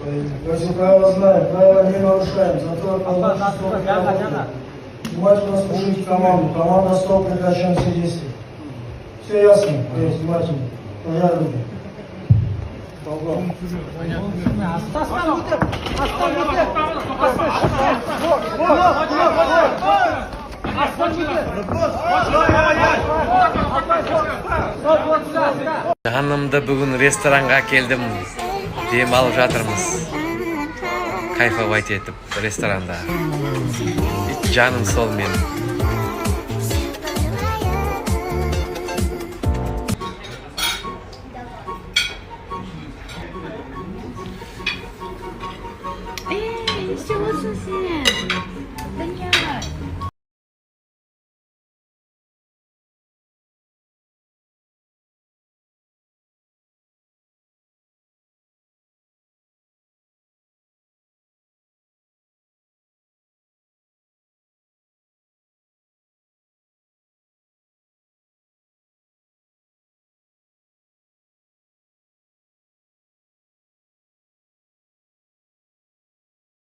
Если правила знаем, правила не нарушаем, зато это внимательно слушайте команду. Команда стоп, прекращаем все действия. Все ясно? Внимательно. Пожар руки. Жанымды бүгін ресторанға келдім. Дем алып жатырмыз. Кайфовать етіп ресторанда. Жаным сол менің.